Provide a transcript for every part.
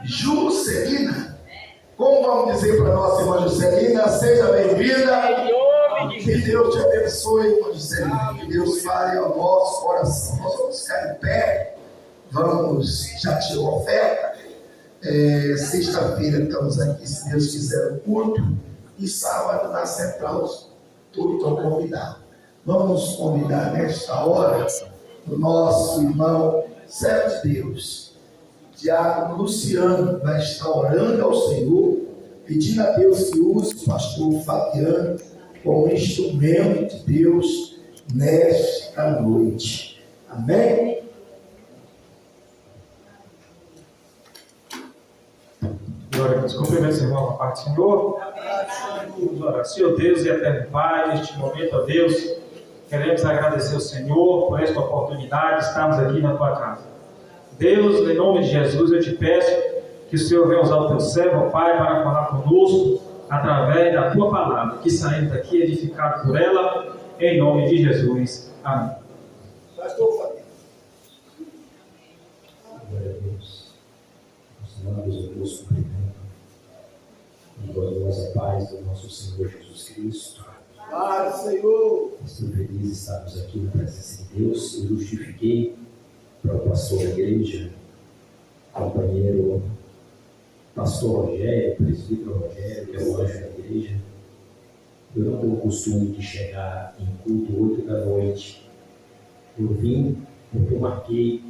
Juscelina. Como vamos dizer para a nossa irmã Juscelina? Seja bem-vinda. Que Deus te abençoe, irmã Juscelina. Que Deus fale ao nosso coração. Nós vamos ficar em pé. Vamos, já tirou a oferta. Sexta-feira estamos aqui, se Deus quiser, no culto. E sábado na central, todos estão convidados. Vamos convidar nesta hora o nosso irmão, servo de Deus, Diácono Luciano, vai estar orando ao Senhor, pedindo a Deus que use o pastor Fabiano como instrumento de Deus nesta noite. Amém? Glória a Deus. Cumprimento, irmão, a parte do Senhor. Vamos orar. Senhor Deus e eterno Pai, neste momento, ó Deus, queremos agradecer ao Senhor por esta oportunidade de estarmos aqui na tua casa. Deus, em nome de Jesus, eu te peço que o Senhor venha usar o teu servo, ó Pai, para falar conosco através da tua palavra, que saímos daqui edificados por ela, em nome de Jesus. Amém. Pastor Fabiano. Glória a Deus. Os amados, eu vos cumprimento. Em gloriosa paz do nosso Senhor Jesus Cristo. Paz, Senhor. Estou feliz de estarmos aqui na presença de Deus. Eu justifiquei para o pastor da igreja, companheiro pastor Rogério, presbítero Rogério, que é o anjo da igreja. Eu não tenho o costume de chegar em culto 8 da noite. Eu vim porque eu marquei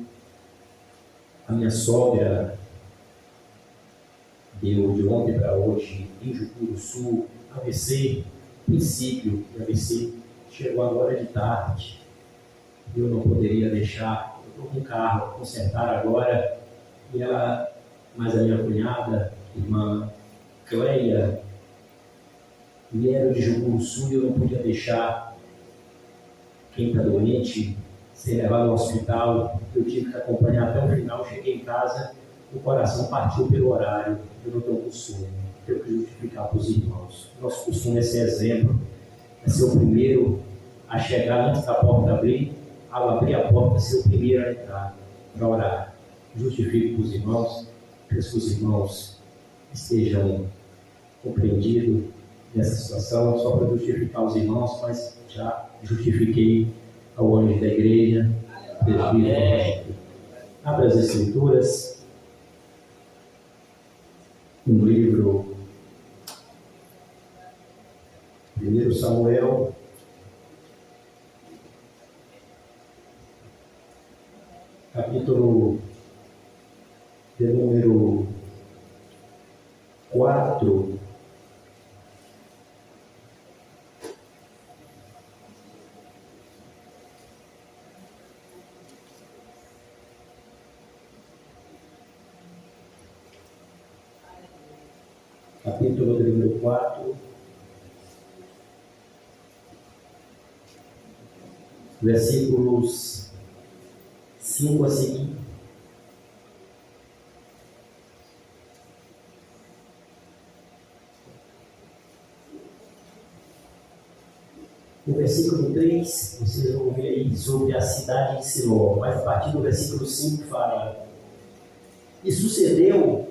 a minha sogra. Deu de ontem para hoje em Jucuruçu, AVC, princípio de AVC, chegou agora de tarde. Eu não poderia deixar, eu estou com o carro, consertar agora, e ela, mais a minha cunhada, irmã Cleia, vieram de Jucuruçu e eu não podia deixar quem está doente ser levado ao hospital. Eu tive que acompanhar até o final, cheguei em casa, o coração partiu pelo horário. Eu não tenho costume, tenho que justificar para os irmãos. Nosso costume é ser exemplo, é ser o primeiro a chegar antes da porta abrir, ao abrir a porta, ser o primeiro a entrar para orar. Justifico para os irmãos, peço que os irmãos estejam compreendidos nessa situação, só para justificar os irmãos, mas já justifiquei ao anjo da igreja, presbítero. Abra as escrituras. Um livro, 1 Samuel, capítulo de número 4, capítulo de número 4, versículos 5 a seguir. No versículo 3, vocês vão ver aí sobre a cidade de Siló, mas a partir do versículo 5 fala: E sucedeu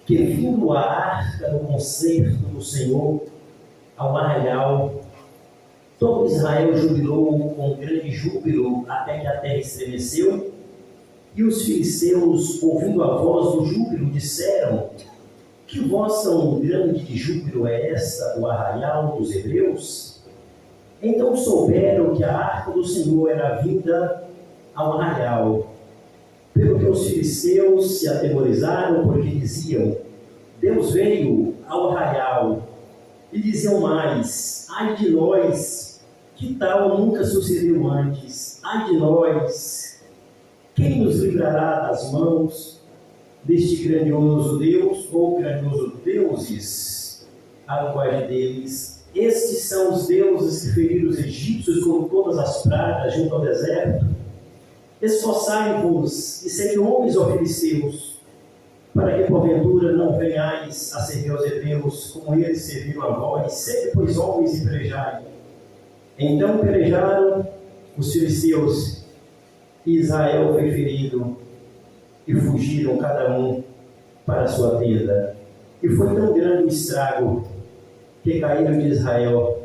que, vindo a arca do concerto do Senhor ao arraial, todo Israel jubilou com grande júbilo, até que a terra estremeceu. E os filisteus, ouvindo a voz do júbilo, disseram: Que voz tão grande de júbilo é esta do arraial dos hebreus? Então souberam que a arca do Senhor era vinda ao arraial. Pelo que os filisteus se atemorizaram, porque diziam: Deus veio ao arraial. E diziam mais: Ai de nós, que tal nunca sucedeu antes? Ai de nós, quem nos livrará das mãos deste grandioso Deus ou grandioso deuses? A linguagem deles: Estes são os deuses que feriram os egípcios com todas as pragas junto ao deserto. Esforçai-vos e sede homens, ó filisteus, para que porventura não venhais a servir aos hebreus, como eles serviram a vós. Sede, pois, homens e pelejai. Então pelejaram os filisteus, e Israel foi ferido e fugiram cada um para a sua tenda. E foi tão grande o estrago que caíram de Israel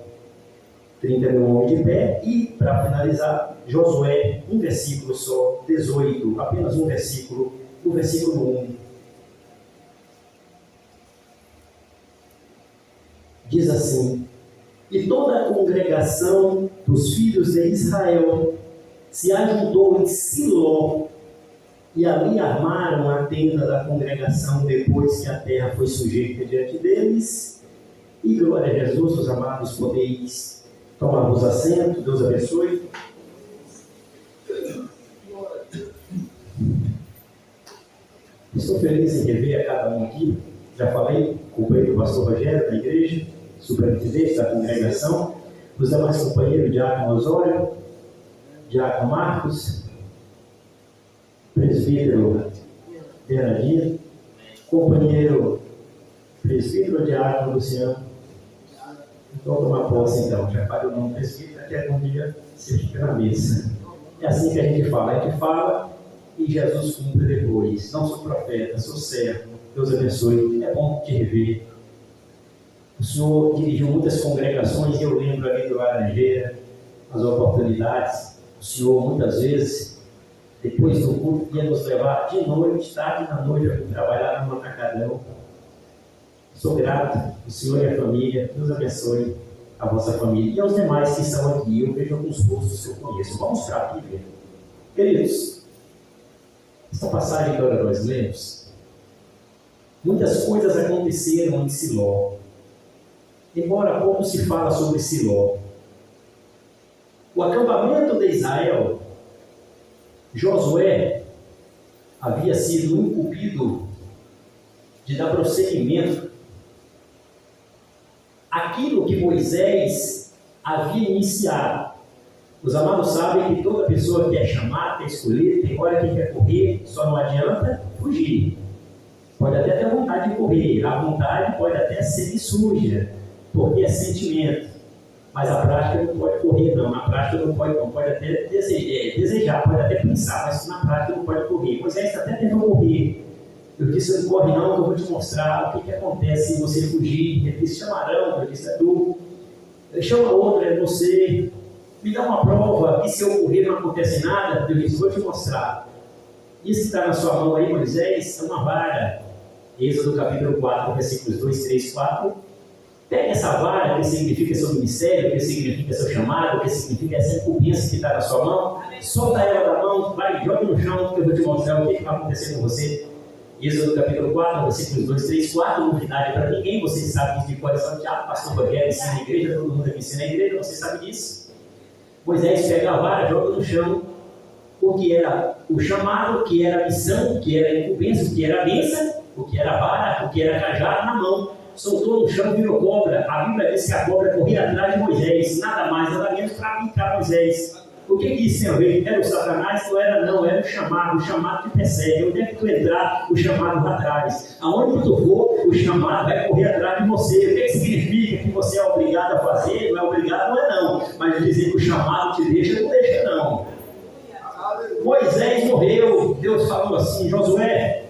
30 mil homens de pé. E, para finalizar, Josué, um versículo só, 18, apenas um versículo, o versículo 1. Diz assim: e toda a congregação dos filhos de Israel se ajuntou em Siló, e ali armaram a tenda da congregação depois que a terra foi sujeita diante deles. E glória a Jesus, os amados, podeis tomar os assentos. Deus abençoe. Estou feliz em rever a cada um aqui. Já falei, companheiro do pastor Rogério da igreja, superintendente da congregação, os demais companheiros, Diácono Osório, Diácono Marcos, presbítero Bernardino, companheiro presbítero Diácono Luciano. Vamos tomar posse então, já falei o nome presbítero, até algum dia você fica na mesa. É assim que a gente fala e Jesus cumpre depois. Não sou profeta, sou servo. Deus abençoe, é bom te rever. O Senhor dirigiu muitas congregações, e eu lembro ali do Laranjeira, as oportunidades. O Senhor, muitas vezes, depois do culto, ia nos levar de noite, tarde na noite, para trabalhar no atacadão. Sou grato, o Senhor e a família. Deus abençoe a vossa família e aos demais que estão aqui. Eu vejo alguns rostos que eu conheço. Vamos para a Bíblia. Queridos, esta passagem que agora nós lemos, muitas coisas aconteceram em Siló. Embora pouco se fala sobre Siló. O acampamento de Israel, Josué havia sido incumbido de dar prosseguimento àquilo que Moisés havia iniciado. Os amados sabem que toda pessoa que é chamada, quer escolher, tem hora que quer correr, só não adianta fugir. Pode até ter vontade de correr, a vontade pode até ser suja, porque é sentimento. Mas a prática não pode correr, não. Na prática não pode até desejar, pode até pensar, mas na prática não pode correr. Moisés até tentou correr. Eu disse, não corre não, que eu vou te mostrar o que acontece se você fugir. Ele disse, chamarão, eu disse, é tu. Chama outro, é você. Me dá uma prova que se eu correr não acontece nada. Eu disse, vou te mostrar. Isso que está na sua mão aí, Moisés, é uma vara. Êxodo capítulo 4, versículos 2, 3, 4. Pega essa vara, que significa seu ministério, que significa seu chamado, que significa essa incumbência que está na sua mão. Solta ela da mão, vai, joga no chão, que eu vou te mostrar o que vai acontecer com você. Êxodo capítulo 4, versículos 2, 3, 4. Novidade para ninguém, vocês sabem disso de coração. Pastor Rogério ensina a igreja, todo mundo aqui ensina a igreja, vocês sabem disso. Moisés pega a vara, joga no chão, o que era o chamado, o que era a missão, o que era a incumbência, o que era a bênção, o que era a vara, o que era cajado na mão. Soltou no chão, virou cobra. A Bíblia diz que a cobra corria atrás de Moisés, nada mais, nada menos para picar Moisés. O que isso tem a ver? Era o Satanás? Não era não, era o chamado que persegue. Onde é que tu entrar, o chamado vai atrás. Aonde tu for, o chamado vai correr atrás de você. O que significa que você é obrigado a fazer? Não é obrigado, não é não. Mas dizer que o chamado te deixa, não deixa não. Moisés morreu. Deus falou assim, Josué,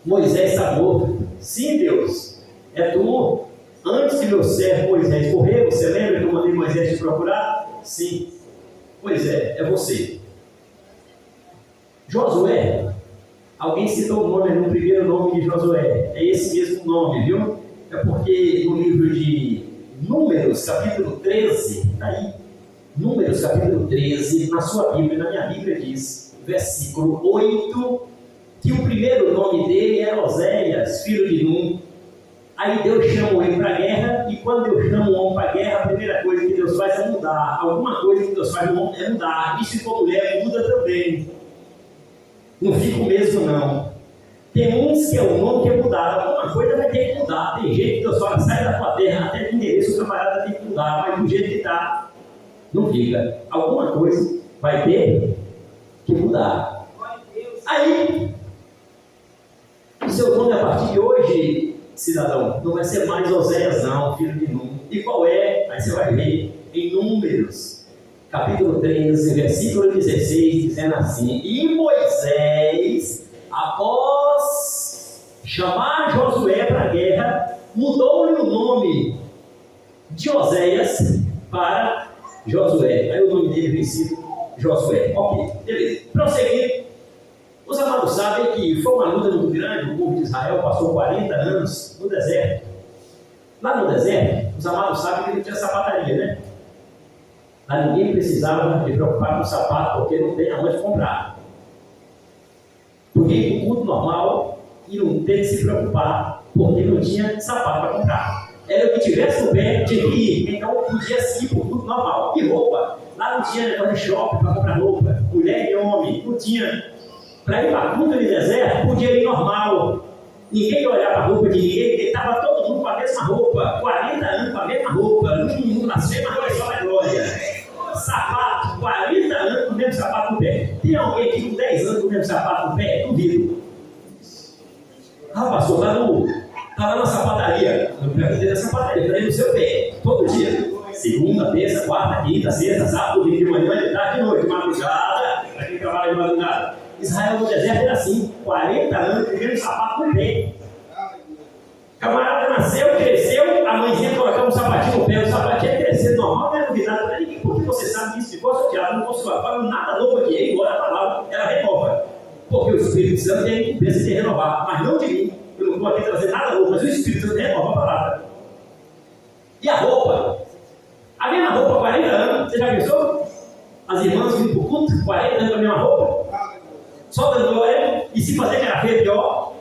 Moisés está morto. Sim, Deus, é tu. Antes que meu servo Moisés morrer, você lembra que eu mandei Moisés te procurar? Sim. Pois é você. Josué, alguém citou o nome no primeiro nome de Josué. É esse mesmo nome, viu? É porque no livro de Números, capítulo 13, tá aí, Números, capítulo 13, na sua Bíblia, na minha Bíblia diz, versículo 8, que o primeiro nome dele era Oséias, filho de Num. Aí Deus chama ele para a guerra, e quando Deus chama um homem para a guerra, a primeira coisa que Deus faz é mudar. Alguma coisa que Deus faz no homem é mudar. E se for mulher, muda também. Não fica o mesmo, não. Tem uns que é o nome que é mudar. Alguma coisa vai ter que mudar. Tem gente que Deus fala, sai da tua terra, até de endereço o camarada tem que mudar. Mas do jeito que está, não fica. Alguma coisa vai ter que mudar. Aí, o seu nome a partir de hoje, cidadão, não vai ser mais Oséias não, filho de Num. E qual é? Aí você vai ver em Números, capítulo 13, versículo 16, dizendo assim, e Moisés após chamar Josué para a guerra, mudou-lhe o nome de Oséias para Josué. Aí o nome dele veio sido Josué. Ok, beleza. Prosseguindo, os amados sabem que foi uma luta muito grande. O povo de Israel passou 40 anos no deserto. Lá no deserto, os amados sabem que não tinha sapataria, né? Lá ninguém precisava de preocupar com o sapato, porque não tem aonde comprar. Podia ir para o culto normal e não ter que se preocupar, porque não tinha sapato para comprar. Era o que tivesse no pé, tinha que ir. Então podia sim ir para o culto normal. E roupa? Lá não tinha negócio de shopping para comprar roupa. Mulher e homem, não tinha. Para ir para culto no deserto, podia ir normal. Ninguém ia olhar para a roupa de ninguém, porque estava todo mundo com a mesma roupa. 40 anos com a mesma roupa. Não nasceu, mas não é só a glória. Sapato, 40 anos com o mesmo sapato no pé. Tem alguém aqui com 10 anos com o mesmo sapato no pé? Duvido. Ah, pastor, está lá na sapataria. Eu perguntei da sapataria, está no seu pé, todo dia. Segunda, terça, quarta, quinta, sexta, sábado, domingo de manhã, de tarde, de noite, de madrugada. Para quem trabalha de madrugada. Israel no deserto era assim, 40 anos com o mesmo sapato no pé. Camarada nasceu, cresceu, a mãezinha colocava um sapatinho no pé, o sapatinho crescendo normal, não é novidade para ninguém. Porque você sabe disso, ficou chateado, não posso falar nada novo aqui, embora a palavra ela renova. Porque o Espírito Santo tem a incumbência de renovar, mas não de mim. Eu não estou aqui trazendo nada novo, mas o Espírito Santo renova a palavra. E a roupa? A mesma roupa, 40 anos, você já pensou? As irmãs vindo para o culto, 40 anos com a mesma roupa? Só dando glória, e se fazer que era feio, pior.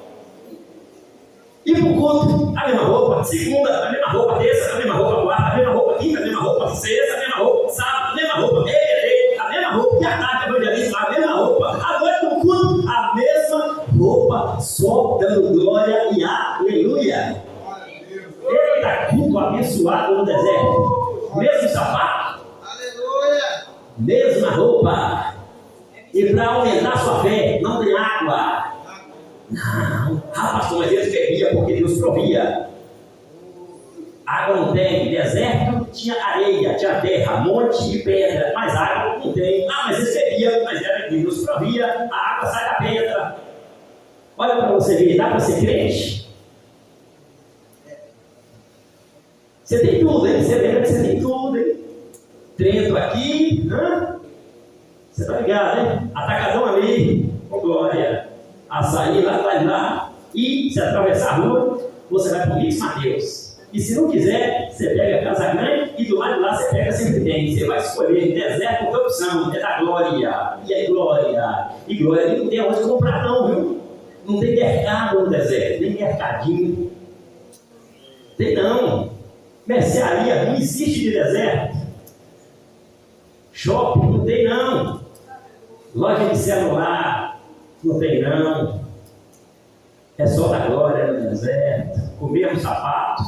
E para o culto, a mesma roupa, segunda, a mesma roupa, terça, a mesma roupa, quarta, a mesma roupa, quinta, a mesma roupa, sexta, a mesma roupa, sábado, a mesma roupa, a mesma roupa, e a tarde, evangelismo, a mesma roupa, a noite no culto, a mesma roupa, só dando glória e aleluia. Eita, culto abençoado no deserto, mesmo sapato, aleluia, mesma roupa. E para aumentar sua fé, não tem água. Não. Ah, pastor, mas eles bebiam porque Deus provia. Água não tem. Deserto tinha areia, tinha terra, monte e pedra. Mas água não tem. Ah, mas eles bebiam, mas era que Deus provia. A água sai da pedra. Olha para você ver, dá para ser crente? Você tem tudo, hein? Você lembra que você tem tudo, hein? Trento aqui, Você está ligado, né? Atacadão ali, com glória. Açaí lá. E se atravessar a rua, você vai para o Mix Mateus. E se não quiser, você pega a Casa Grande e do lado de lá você pega sempre tem. Você vai escolher deserto por opção, é da glória. E aí glória. E glória ali não tem onde comprar não, viu? Não tem mercado no deserto, nem mercadinho. Tem não. Mercearia não existe de deserto. Shopping não tem não. Loja de celular não tem não. É só da glória no deserto. Com o mesmo sapato,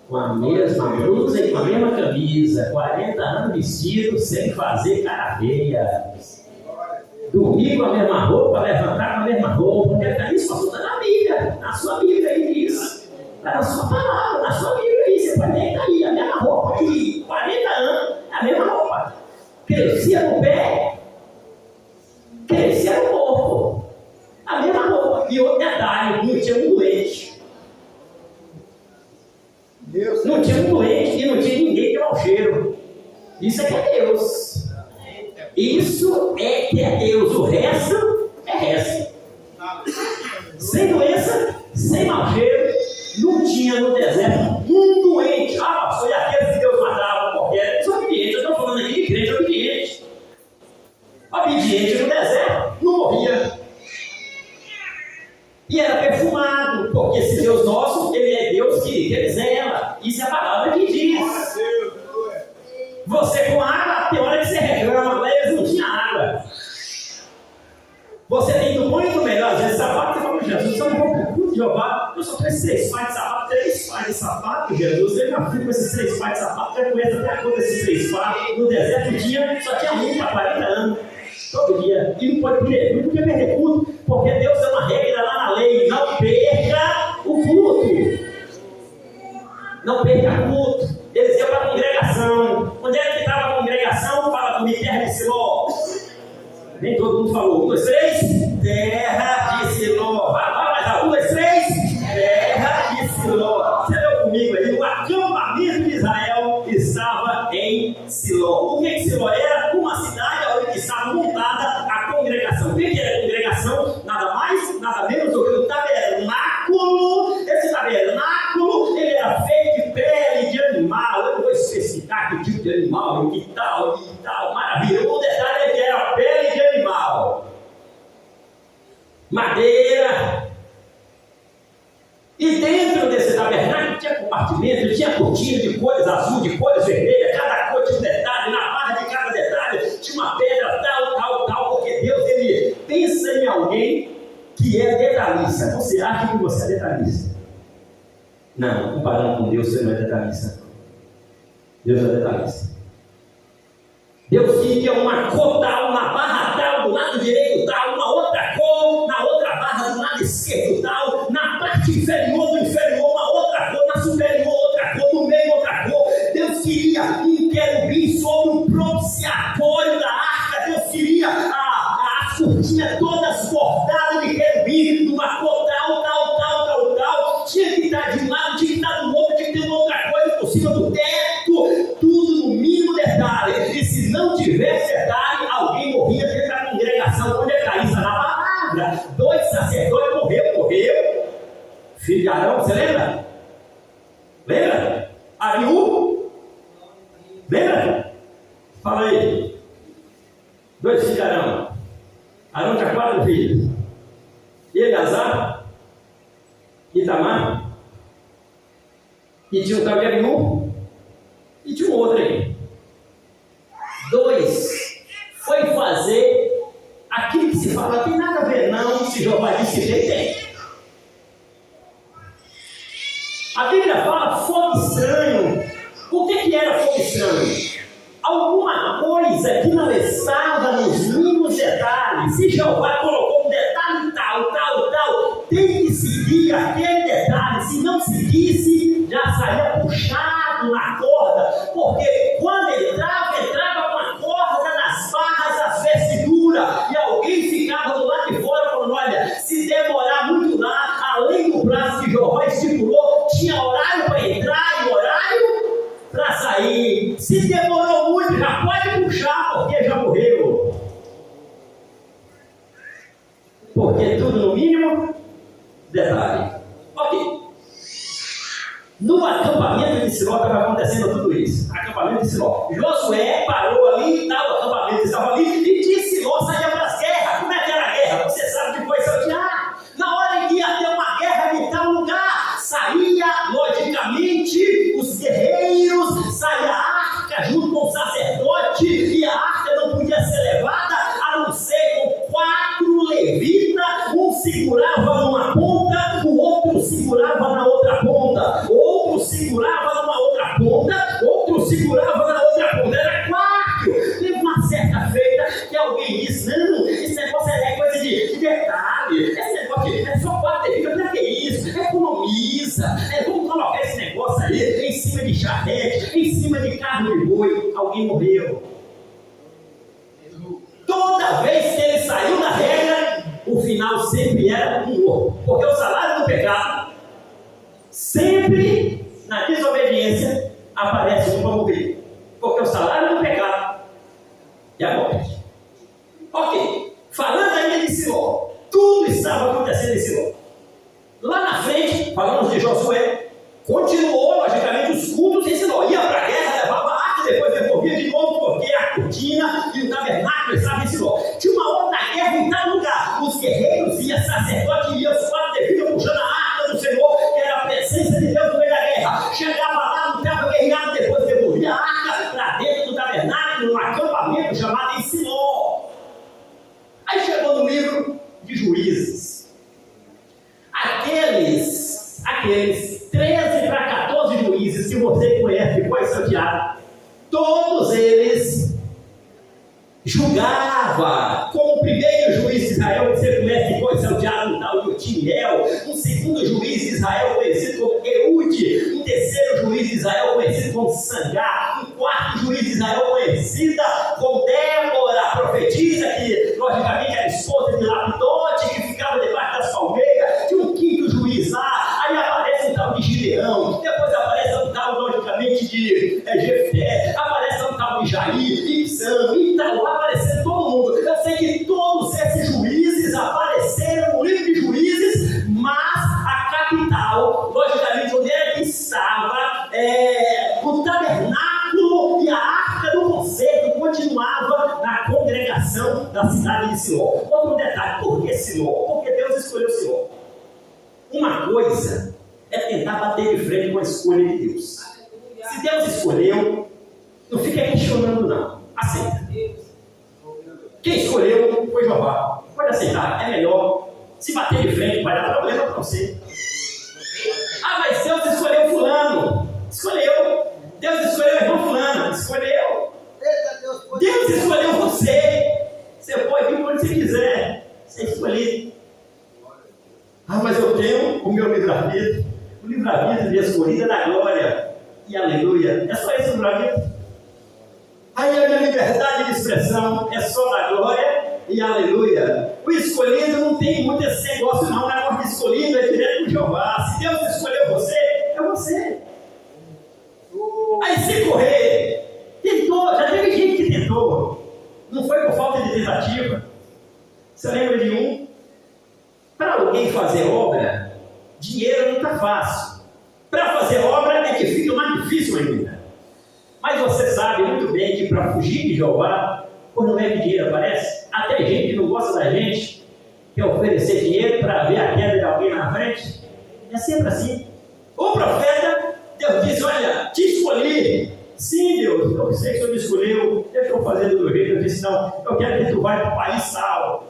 com a mesma blusa e com a mesma camisa. 40 anos vestido sem fazer cara feia. Dormir com a mesma roupa, levantar com a mesma roupa. Porque isso pastor, está na Bíblia. Na sua Bíblia aí diz. Está na sua palavra, na sua Bíblia aí. Você pode ler aí. A mesma roupa aqui. 40 anos, a mesma roupa. Crescia no pé. Crescia no corpo. A mesma roupa. E outro detalhe, não tinha um doente. Não tinha um doente e não tinha ninguém que mau cheiro. Isso é que é Deus. Isso é que é Deus. O resto é resto. Sem doença, sem mau cheiro, não tinha no deserto um doente. Ah, pastor, e aqueles que Deus matava qualquer. São obedientes. Eu estou falando aqui de crente obediente. Obediente no deserto, não morria. E era perfumado, porque esse Deus nosso, ele é Deus que ele zela. Isso é a palavra que diz. Você com água, tem hora que você reclama, mas eles não tinham água. Você tem do bom e do melhor. Às vezes sapato, você fala, Jesus, eu não vou para o culto de Jeová. Eu só tenho 3 pares de sapato, 3 pares de sapato, Jesus. Eu já fui com esses 3 pares de sapato, já conheço até a cor desses 3 pares. No deserto só tinha um para 40 anos. Todo dia. E não podia perder culto, porque Deus é uma regra lá na lei. Não perca o culto. Não perca culto. Eles iam para a congregação. Onde é que estava a congregação? Fala comigo, terra de Siló. Nem todo mundo falou. 1, 2, 3. Terra de madeira. E dentro desse tabernáculo tinha compartimento, tinha cortina de cores azul, de cores vermelhas, cada cor tinha um detalhe, na barra de cada detalhe tinha uma pedra tal, porque Deus, ele pensa em alguém que é detalhista. Você acha que você é detalhista? Não, comparando com Deus, você não é detalhista. Deus é detalhista. Deus queria uma cor tal, uma barra tal, do lado direito tal, uma outra cor, na outra barra do lado esquerdo tal, na parte inferior do inferior uma outra cor, na superior outra cor, no meio outra cor. Deus queria um querubim sobre o propiciatório da arca. Deus queria as cortinas todas bordadas de querubim, numa cor tal. Tinha que estar de um lado, tinha que estar do outro, tinha que ter uma outra coisa por cima do teto, tudo no mínimo detalhe. E se não tivesse detalhe, alguém morria dentro da congregação. Onde é que está isso? Na palavra. 2 sacerdotes morreu. Filho de Arão, você lembra? Lembra? Abiú? Lembra? Fala aí. 2 filhos de Arão. Arão tinha 4 filhos. Eleazar, Itamar, e tinha um tal de Abiú, e tinha um outro aí. 2 foi fazer aquilo que se fala, tem nada a ver não, se Jeová disse que tem. A Bíblia fala fogo estranho. Por que era fogo estranho? Alguma coisa que não estava nos mínimos detalhes. Se Jeová colocou um detalhe tal, tem que seguir aquele detalhe. Se não seguisse, já saía puxado na corda. Porque quando entrava com a corda nas barras das vestiduras. E alguém ficava do lado de fora falando: olha, se demorar muito lá, além do prazo que Jeová estipulou, tinha horário para entrar e horário para sair. Se demorou muito, já pode puxar, porque já morreu. Porque tudo no mínimo detalhe. Ok. No acampamento de Siló estava acontecendo tudo isso. Acampamento de Siló. Josué parou ali, o acampamento estava ali, e de Siló saía para as guerras. Como é que era a guerra? Você sabe depois saltear. Na hora que ia ter uma guerra em tal lugar, saía, logicamente, os guerreiros, saía a arca junto com o sacerdote, e a arca não podia ser levada a não ser com 4 levitas. Um segurava numa ponta, o outro segurava na outra ponta, outro segurava numa outra ponta, outro segurava na outra ponta. Era 4. Teve uma certa feita que alguém disse: não, esse negócio é coisa de detalhe, esse negócio é só 4 levitas, para que isso? Economiza, vamos colocar esse negócio aí em cima de charrete, em cima de carro de boi. Alguém morreu. Toda vez que ele saiu da regra, o final sempre era um morto. Porque o salário do pecado, sempre na desobediência, aparece um para morrer. Porque o salário do pecado é a morte. Ok, falando ainda de Siló, tudo estava acontecendo em Siló. Lá na frente, falamos de Josué, continuou logicamente os cultos em Siló. Ia para a guerra, levava a arca, depois devolvia de novo, porque a cortina e o tabernáculo estavam em Siló. Tinha uma outra guerra em tal lugar. Os guerreiros iam, sacerdote iam, os 4 levitas puxando a arca do Senhor, que era a presença de Deus no meio da guerra. Chegava lá, não estava guerreado, depois devolvia a arca para dentro do tabernáculo, num acampamento chamado em Siló. Aí chegou no livro de Juízes. Aqueles 13 para 14 juízes que você conhece, foi salteado, todos eles julgavam, como o primeiro juiz de Israel, que você conhece, que foi salteado, um tal de Otiniel, um segundo juiz de Israel, conhecido como Eude, um terceiro juiz de Israel, conhecido como Sangá, um quarto juiz de Israel, conhecida como Débora, profetisa, que logicamente era esposa de Lapidote, que ficava debaixo das palmeiras. Tinha um quinto juiz lá, aí aparece um tal de Gideão, depois aparece um tal, logicamente, de Jefté, aparece um tal de Jair, Ibsam, e tal, aparecendo todo mundo. Eu sei que todos esses juízes apareceram no livro de Juízes, mas a capital, logicamente, onde era que estava, o tabernáculo e a arca do concerto continuava na congregação da cidade de Siló. Outro detalhe, por que Siló? Porque Deus escolheu o Senhor. Uma coisa é tentar bater de frente com a escolha de Deus. Se Deus escolheu, não fica questionando não. Aceita. Quem escolheu foi Jeová. Pode aceitar, é melhor. Se bater de frente, vai dar problema para você. Ah, mas Deus escolheu fulano. Escolheu. Deus escolheu o irmão fulano. Escolheu. Deus escolheu você. Você pode vir quando você quiser. Você escolheu. Ah, mas eu tenho o meu livre-arbítrio. O livre-arbítrio de escolhida da glória. E aleluia. É só esse o livre-arbítrio. Aí a minha liberdade de expressão é só da glória e aleluia. O escolhido não tem muito esse negócio não. O negócio de escolhido é direto com Jeová. Se Deus escolheu você, é você. Aí se correr, tentou, já teve gente que tentou. Não foi por falta de tentativa. Você lembra de um? Para alguém fazer obra, dinheiro não está fácil. Para fazer obra é que fica mais difícil ainda. Mas você sabe muito bem que para fugir de Jeová, quando não é que dinheiro aparece, até gente que não gosta da gente quer oferecer dinheiro para ver a queda de alguém na frente. É sempre assim. O profeta, Deus diz, olha, te escolhi. Sim, Deus, eu sei que o Senhor me escolheu, deixa eu fazer do meu jeito. Eu disse, não, eu quero que tu vá para o país tal.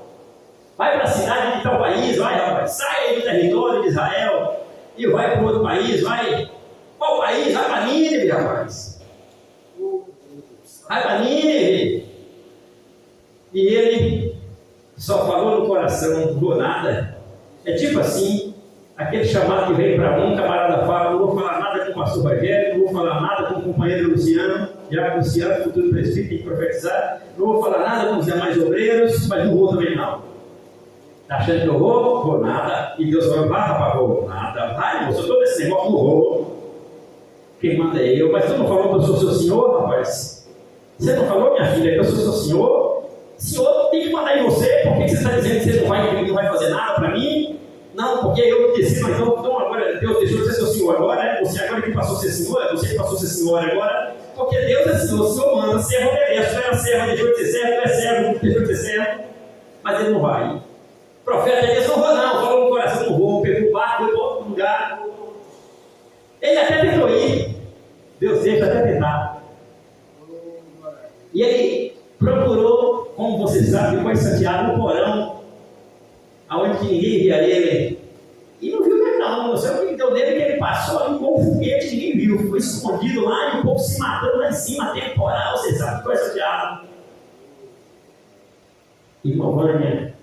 Vai para a cidade de tal país, vai rapaz, sai aí do território de Israel e vai para outro país, vai. Qual país? Vai para Nínive, rapaz. Vai para Nínive. E ele só falou no coração, não falou nada. É tipo assim, aquele chamado que veio para um, camarada fala, não vou falar nada com o pastor Rogério, não vou falar nada com o companheiro Luciano, já Luciano, futuro presbítero, tem que profetizar, não vou falar nada com os demais obreiros, mas não vou também não. Está achando que eu vou? Vou nada. E Deus vai, rapaz, vou nada. Vai, moço, eu estou nesse negócio, não vou. Quem manda é eu. Mas tu não falou que eu sou seu senhor, rapaz? Você não falou, minha filha, que eu sou seu senhor? O senhor tem que mandar em você. Por que você está dizendo que você não vai fazer nada para mim? Não, porque eu disse, mas então agora Deus deixou de ser seu senhor agora, né? Você agora que passou a ser senhor, você que passou a ser senhor agora. Porque Deus é senhor, o senhor manda, servo obedece. Tu era servo, deixou de ser servo, tu é servo, deixou de ser servo. Mas ele não vai. O profeta disse, não vou não, falou no coração, não vou, pegou o barco, foi para outro lugar. Ele até tentou ir, Deus deixa até tentar. E ele procurou, como você sabe, foi Santiago no porão, aonde ninguém via ele. E não viu ele não, não sei o que deu nele, que ele passou ali com um foguete, ninguém viu, ficou escondido lá e o povo se matando lá em cima, temporal, você sabe, foi Santiago. Irmã Vânia,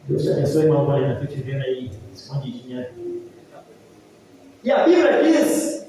Deus te abençoe, irmã Vânia, estou te vendo aí, escondidinha. E a Bíblia diz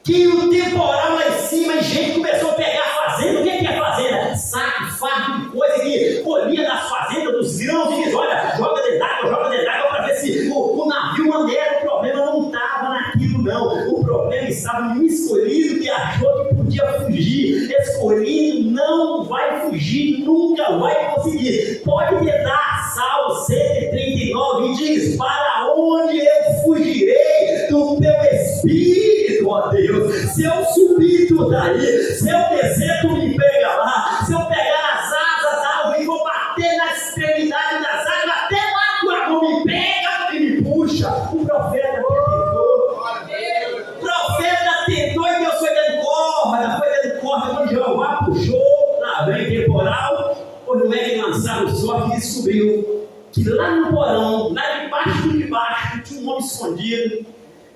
que o temporal lá em cima, e gente começou a pegar a fazenda. O que é fazenda? Saco, fardo de coisa que colhia das fazendas, dos grãos, e diz, olha, joga dentro d'água para ver se o navio andeira. O problema não estava naquilo não, o problema estava no escolhido que achou que podia fugir. Escolhido não vai fugir, nunca vai conseguir. Pode tentar. Salmo 139 diz, para onde eu fugirei do teu Espírito, ó Deus? Se eu subir tu daí, se eu descer tu me pega lá, se eu pegar as asas da árvore e vou bater na extremidade das asas, até lá tua mão me pega e me puxa. O profeta tentou e Deus foi dando corda, quando Jeová puxou, lá vem temporal, quando o Eg lançaram o sorte e descobriu que lá no porão, lá debaixo do debaixo, tinha um homem escondido.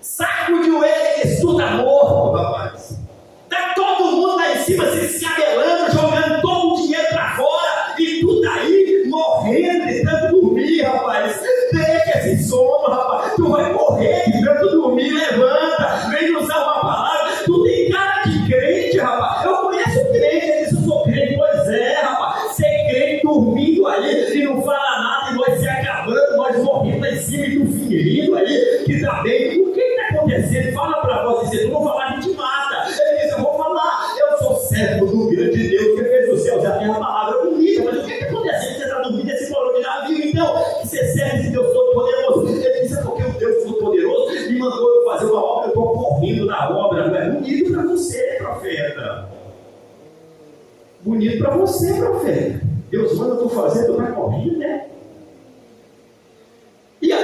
Sacudiu ele, que tu tá morto, rapaz. Tá todo mundo lá em cima se escabelando, jogando todo o dinheiro pra fora, e tu tá aí morrendo, tentando dormir, rapaz. Deixa esse sono, rapaz. Tu vai morrer, tentando dormir, levanta, vem usar uma palavra. Tu tem cara de crente, rapaz. Eu conheço crente, ele diz, eu sou crente. Pois é, rapaz. Ser crente dormindo aí e não fala nada, e nós se acabando, nós morrendo lá em cima e tu fingindo aí que tá bem. O que está acontecendo? Fala para nós, se tu não falar, a gente mata. Ele diz, eu vou falar, eu sou servo do grande Deus que fez os céus e a terra, a palavra bonita, mas o que está acontecendo? Você está dormindo nesse porão de navio, então, que você serve esse Deus Todo-Poderoso. Ele disse, é porque o Deus Todo-Poderoso me mandou eu fazer uma obra, eu estou correndo na obra. Não é bonito para você, profeta. Bonito para você, profeta. Deus manda tu fazer, tu vai correndo, né?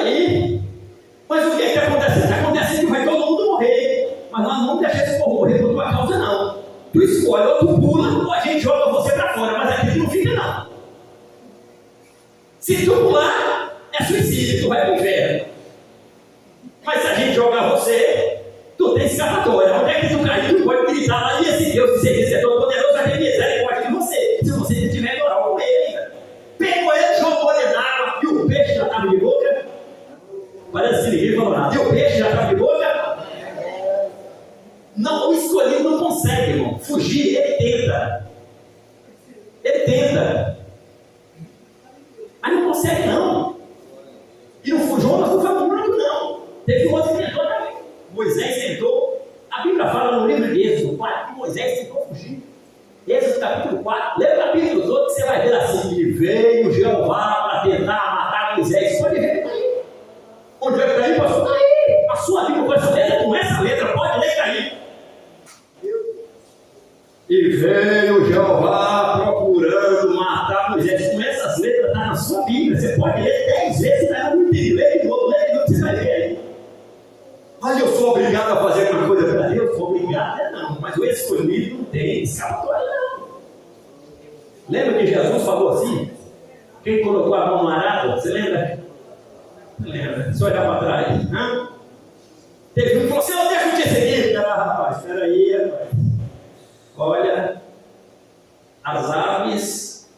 aí. Mas o que está acontecendo? Está acontecendo que vai todo mundo morrer. Mas nós não vamos deixar esse povo morrer por tua causa, não. Tu escolhe, ou tu pula, ou a gente joga você para fora. Mas aqui tu não fica, não. Se tu pular, é suicídio, tu vai para o inferno. Mas se a gente jogar você, tu tem escapatória. Onde é que tu cair, tu pode gritar lá, e esse Deus que você é todo poderoso vai ter misericórdia de você. Se você não tiver moral com ele ainda. Pegou ele, jogou ele na água, e o peixe já estava de boca. Parece que ninguém falou nada. E o peixe já estava de boca. Não, o escolhido não consegue, irmão. Fugir, ele tenta. Ele tenta. Mas não consegue, não. E não fugiu, mas não foi o único, não. Teve um outro que tentou também. Moisés tentou. A Bíblia fala no livro de Êxodo 4 que Moisés tentou fugir. Êxodo capítulo 4. Lê o capítulo todo que você vai ver assim. E veio Jeová para tentar matar Moisés. Pode ver, tá aí. Onde é que está aí, pastor? Está aí. A sua Bíblia com essa letra, com essa letra, pode ler, está aí. E veio Jeová procurando matar Moisés. Com essas letras, está na sua Bíblia. Você pode ler 10 vezes, está no livro. Lê de novo, você vai ver aí. Olha, eu sou obrigado a fazer uma coisa para Deus? Sou obrigado, não. Mas o escolhido não tem escapatória, não. Lembra que Jesus falou assim? Quem colocou a mão no arado? Você lembra? Lembra? Só olhar para trás. Né? Teve um que falou assim: eu deixo te seguir. Ah, rapaz, espera aí, rapaz. Olha, as aves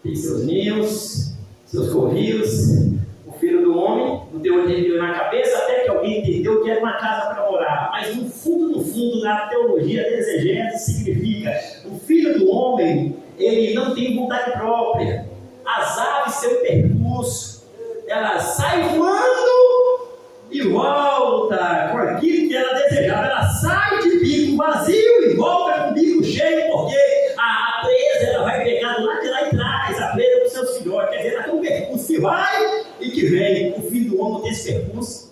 têm seus ninhos, seus covios. O filho do homem não deu entendeu na cabeça, até que alguém entendeu que era uma casa para morar. Mas no fundo, na teologia da exegese, significa: o filho do homem, ele não tem vontade própria. As aves têm um percurso, ela sai voando e volta com aquilo que ela desejava. Ela sai de bico vazio e volta com o bico cheio, porque a presa ela vai pegar lá de lá e traz a presa dos seus filhotes. Quer dizer, ela tem um percurso que vai e que vem. O filho do homem tem esse percurso.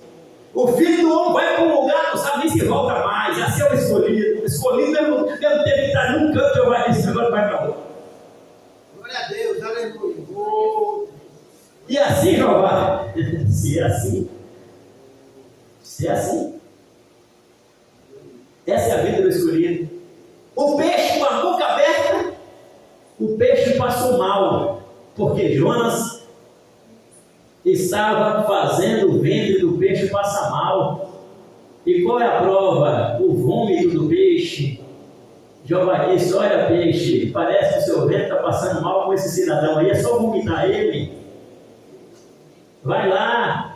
O filho do homem vai para um lugar, não sabe nem se volta mais. Assim é o escolhido. O escolhido mesmo teve que estar num canto, eu vai dizer, agora vai para outro. Glória a Deus, aleluia. E assim, Jeová, se é assim, essa é a vida do escolhido. O peixe com a boca aberta, o peixe passou mal, porque Jonas estava fazendo o ventre do peixe passar mal. E qual é a prova? O vômito do peixe. Jeová disse: olha, peixe, parece que o seu ventre está passando mal com esse cidadão aí, é só vomitar ele. Vai lá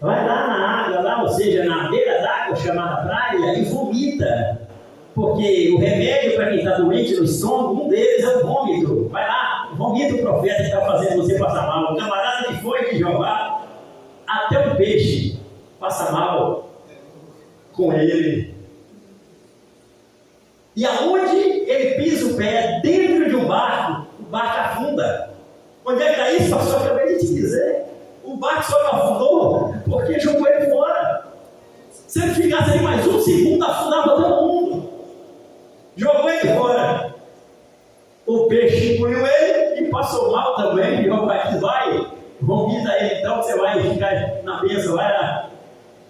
na água, lá, ou seja, na beira d'água chamada praia, e vomita. Porque o remédio para quem está doente no estômago, um deles é o vômito. Vai lá, vomita o profeta que está fazendo você passar mal. O camarada que foi de Jeová, até o peixe passa mal com ele. E aonde ele pisa o pé, dentro de um barco, o barco afunda. Onde é que está isso, pastor? Eu acabei de te dizer. O barco só não afundou porque jogou ele fora. Se ele ficasse ali mais um segundo, afundava todo mundo. Jogou ele fora. O peixe engoliu ele e passou mal também. E o pai vai, vomita ele, então você vai ficar na mesa, vai lá.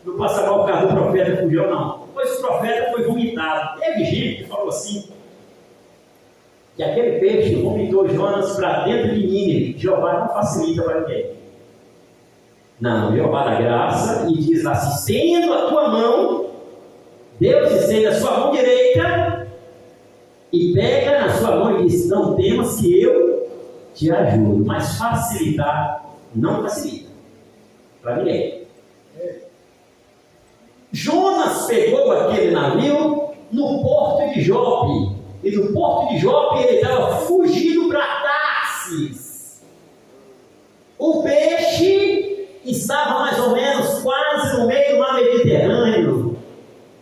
Não passa mal por causa do profeta fugiu, não. Pois o profeta foi vomitado. Teve gente que falou assim: que aquele peixe vomitou Jonas para dentro de Nínive. Jeová não facilita para ninguém. Não, Jeová dá graça e diz assim: estenda a tua mão, Deus estende a sua mão direita e pega na sua mão e diz: não temas que eu te ajudo. Mas facilitar não facilita para ninguém. Jonas pegou aquele navio no porto de Jope. E do porto de Jope ele estava fugindo para Tarsis. O peixe estava mais ou menos quase no meio do mar Mediterrâneo.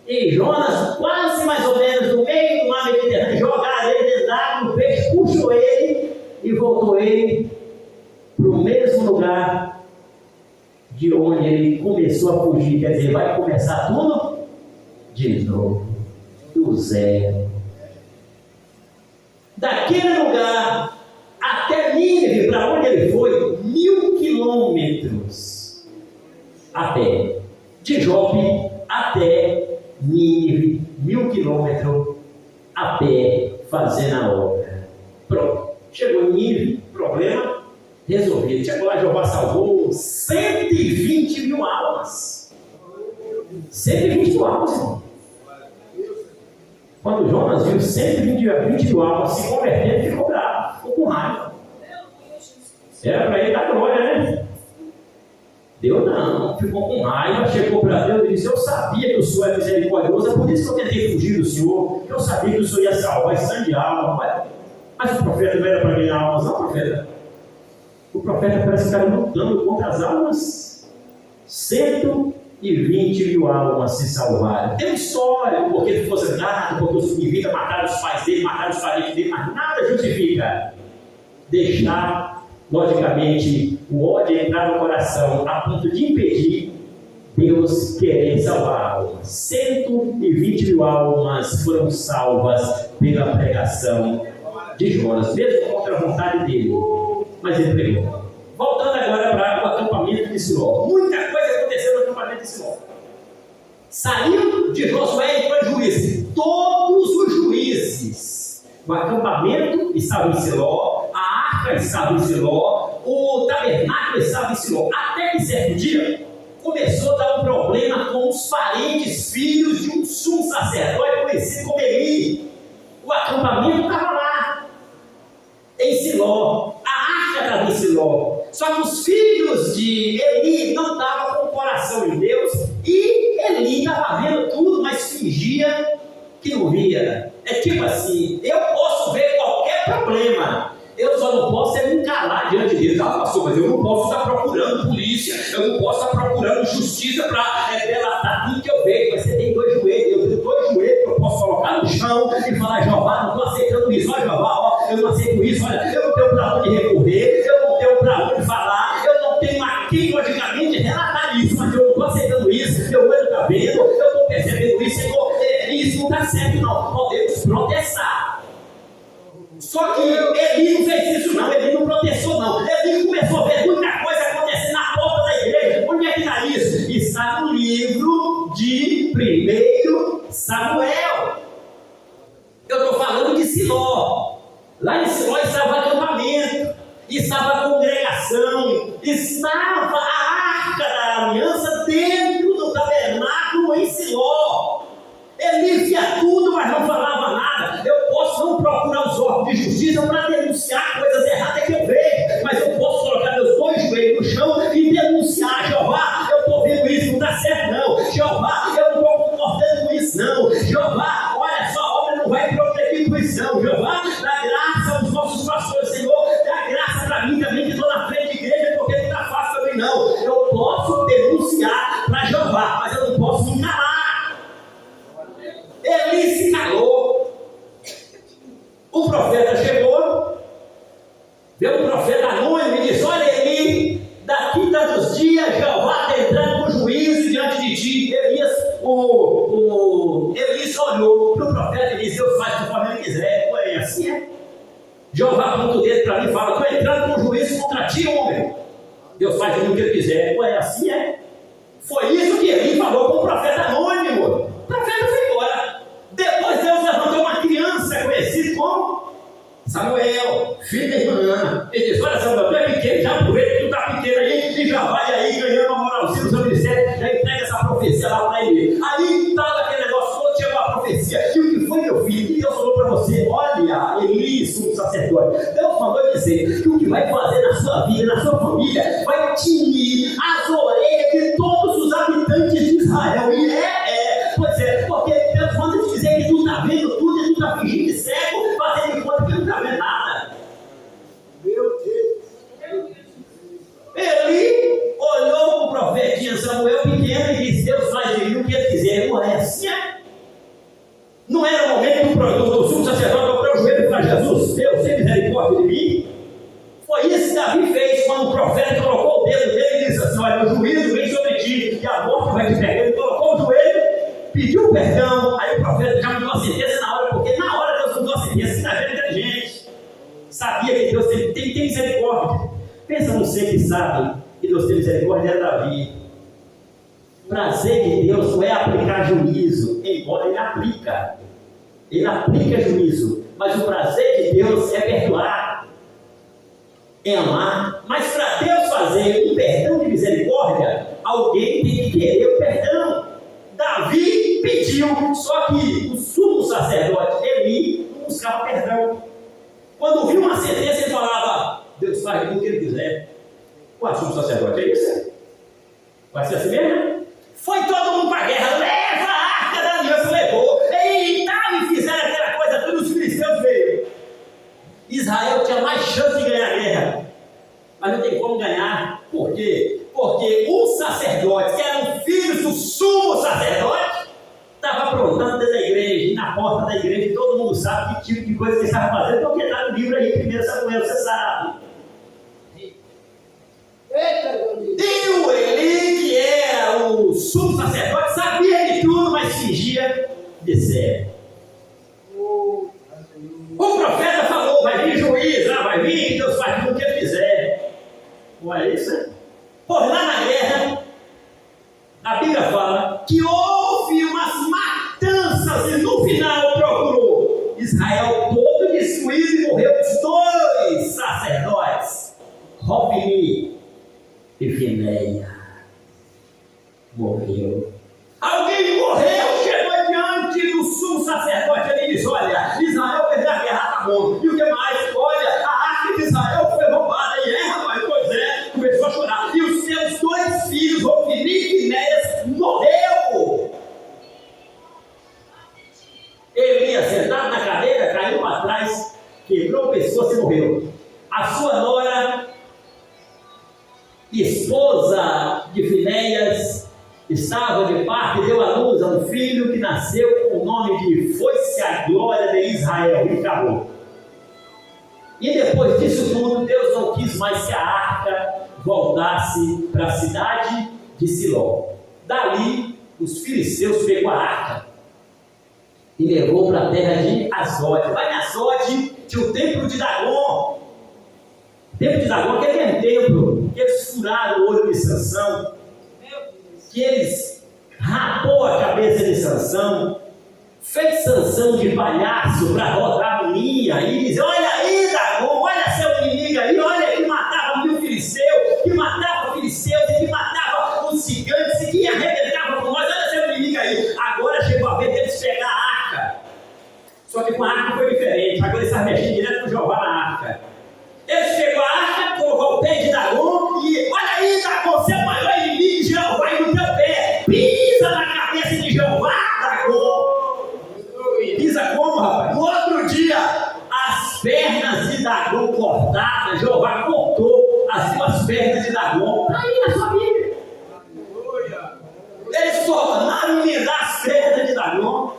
E Jonas, quase mais ou menos no meio do mar Mediterrâneo, jogaram ele dentro d'água, o peixe puxou ele e voltou ele para o mesmo lugar de onde ele começou a fugir. Quer dizer, vai começar tudo de novo, do zero. Daquele lugar até Nínive, para onde ele foi, 1000 quilômetros. quilômetros a pé. De Jope até Nínive, 1000 quilômetros a pé, fazendo a obra. Pronto. Chegou em Nínive, problema resolvido. Chegou lá, Jeová salvou 120 mil almas. 120 mil almas, irmão. Quando Jonas viu 120 mil almas se convertendo, ele ficou bravo, ficou com raiva. Era para ele dar glória, né? Deus não, ficou com raiva, chegou para Deus e disse: eu sabia que o Senhor é misericordioso, é por isso que eu tentei fugir do Senhor, que eu sabia que o Senhor ia salvar esse sangue de alma. Mas o profeta não era para ganhar almas, não, profeta. O profeta parece que estava lutando contra as almas. 120 mil almas se salvaram. Tem uma história, porque ele fosse nada, porque os ninivitas mataram os pais dele, mataram os parentes dele, mas nada justifica deixar, logicamente, o ódio entrar no coração a ponto de impedir Deus querer salvar almas. 120 mil almas foram salvas pela pregação de Jonas, mesmo contra a vontade dele, mas ele pregou. Voltando agora para o acampamento de Siló. Muita coisa aconteceu no acampamento de Siló. Saiu de Josué e foi juiz. Todos os juízes. O acampamento estava em Siló, a arca estava em Siló, o tabernáculo estava em Siló. Até que certo dia começou a dar um problema com os parentes, filhos de um sumo sacerdote conhecido como Eli. O acampamento estava lá, em Siló. A arca estava em Siló. Só que os filhos de Eli não estavam com o coração em Deus, e Eli estava vendo tudo, mas fingia que não via. É tipo assim: eu posso ver qualquer problema, eu só não posso me calar diante deles. Ah, pastor, mas eu não posso estar procurando polícia, eu não posso estar procurando justiça para delatar tudo que eu vejo. Mas você tem 2 joelhos, eu tenho 2 joelhos que eu posso colocar no chão e falar: Jeová, não estou aceitando isso, olha, Jeová, ó, eu não aceito isso, olha, eu não tenho para onde recorrer, eu não tenho para onde falar, eu não tenho aqui, logicamente, relatar isso, mas eu não estou aceitando isso, meu olho está vendo, eu estou percebendo isso, Senhor, isso não está certo, não. Podemos protestar. Só que Eli não fez isso, não. Eli não protestou, não. Eli começou a ver muita coisa acontecendo na porta da igreja. Onde é que está isso? Está no livro de 1 Samuel. Eu estou falando de Siló. Lá em Siló estava o acampamento, estava a congregação, estava a arca da aliança dentro do tabernáculo em Siló. Ele via tudo, mas não falava nada. Eu posso não procurar os órgãos de justiça para denunciar coisas erradas que eu vejo, mas eu posso colocar meus 2 joelhos no chão e denunciar: Jeová, eu estou vendo isso, não está certo não. Jeová, eu não estou concordando com isso não. Jeová, olha, sua obra não vai progredir com isso não. Jeová, dá graça aos nossos pastores, Senhor, dá graça para mim também, que estou na frente de igreja, porque não está fácil também não. Eu posso denunciar para Jeová, mas eu não posso me calar. Eli se calou. O profeta chegou, veio o profeta anônimo e disse: olha, Eli, daqui tantos dias Jeová está entrando com juízo diante de ti. Eli só olhou para o profeta e disse: Deus faz conforme ele quiser. Ué, assim é. Jeová aponta o dedo para mim e fala: estou entrando com juízo contra ti, homem. Deus faz o que ele quiser. Ué, assim é. Foi isso que Eli falou com o profeta anônimo. O profeta foi embora. Depois Deus levantou uma criança conhecida como Samuel, filho da irmã Ana. Ele disse: olha, Samuel, tu é pequeno, já aproveita que tu está pequeno aí e já vai aí ganhando uma moralzinha no seu ministério, já entrega essa profecia lá para ele. Aí estava aquele negócio todo, chegou a profecia. E o que foi, meu filho? Que Deus falou para você: olha, Eli, sumo sacerdote, Deus mandou dizer que o que vai fazer na sua vida, na sua família, vai tinir as orelhas de todos os habitantes de Israel. E pois é, porque Deus manda te dizer que tu está vendo tudo e tu está fingindo de cego, fazendo de conta que não está vendo nada. Meu Deus. Ele olhou para o profetinha Samuel pequeno e disse: Deus faz de mim o que ele quiser. Não é assim, é? Não era o momento do sumo sacerdote dobrar o joelho e falar: Jesus, Deus, tem misericórdia de mim? Foi isso que Davi fez quando o profeta colocou o dedo dele e disse assim: olha, o juízo vem sobre ti e a morte vai te pegar. Ele colocou o joelho, pediu perdão. Aí o profeta já me deu a certeza na hora, porque na hora Deus me deu a certeza que está vendo inteligente. Sabia que Deus tem misericórdia. Pensa no ser que sabe que Deus ter misericórdia era Davi. O prazer de Deus não é aplicar juízo, embora ele aplica. Ele aplica juízo. Mas o prazer de Deus é perdoar, é amar. Mas para Deus fazer um perdão de misericórdia, alguém tem que querer o perdão. Davi pediu, só que o sumo sacerdote Eli não buscava perdão. Quando viu uma sentença, ele falava: Deus faz tudo o que ele quiser. O sumo sacerdote é isso? Vai ser assim mesmo? Foi todo mundo para a guerra, leva a arca da aliança, levou. Eita, e fizeram aquela coisa toda, os filisteus veio. Israel tinha mais chance de ganhar a guerra, mas não tem como ganhar. Por quê? Porque os sacerdotes, que eram filhos do sumo sacerdote, estavam aprontando dentro da igreja, e na porta da igreja, todo mundo sabe que tipo de coisa que eles estavam fazendo, porque está no livro aí, 1 Samuel, você sabe. E o Eli, que era o sumo sacerdote, sabia de tudo, mas fingia de sério. O profeta falou: vai vir juiz, vai vir, que Deus faz tudo o que ele quiser. Não é isso, né? Por lá na guerra, a Bíblia fala que houve umas matanças e no final procurou Israel todo destruído e morreu os 2 sacerdotes, Hofni e Fineia. Morreu. Alguém morreu, chegou diante do sumo sacerdote, ele diz: olha, Israel perdeu a guerra, tá bom. E o que mais? Olha, a arca de Israel foi roubada. E rapaz, pois é, começou a chorar. E os seus 2 filhos, Hofni e Finéias, morreu. Ele ia sentado na cadeira, caiu para trás, quebrou o pescoço e morreu. A sua nora, esposa de Finéias, estava de parto e deu à luz a um filho que nasceu com o nome de Foi-se a glória de Israel, e acabou. E depois disso tudo, Deus não quis mais que a arca voltasse para a cidade de Siló. Dali, os filisteus pegou a arca e levou para a terra de Asdod. Lá em Asdod tinha o templo de Dagon. O templo de Dagon, aquele é templo que eles furaram o olho de Sansão, que eles rapou a cabeça de Sansão, fez Sansão de palhaço para rodar a linha e diz: olha aí, Dagon, olha seu inimigo aí, olha que matava 1000 filisteus, que matava filisteus e que matava os gigantes e que arrebentava com nós, olha seu inimigo aí. Agora chegou a vez deles pegar a arca. Só que com a arca foi diferente, agora eles estavam mexendo direto com Jeová na arca. Eles pegou a arca, colocou o pé de Dagon e olha aí, Dagon, seu maior inimigo, Jeová, aí no teu pé, pisa na cabeça de Jeová, Dagon. Pisa como, rapaz? No outro dia, as pernas de Dagon cortadas, Jeová cortou as 2 pernas de Dagon. Está aí na sua Bíblia. Eles tornaram unidade as pernas de Dagon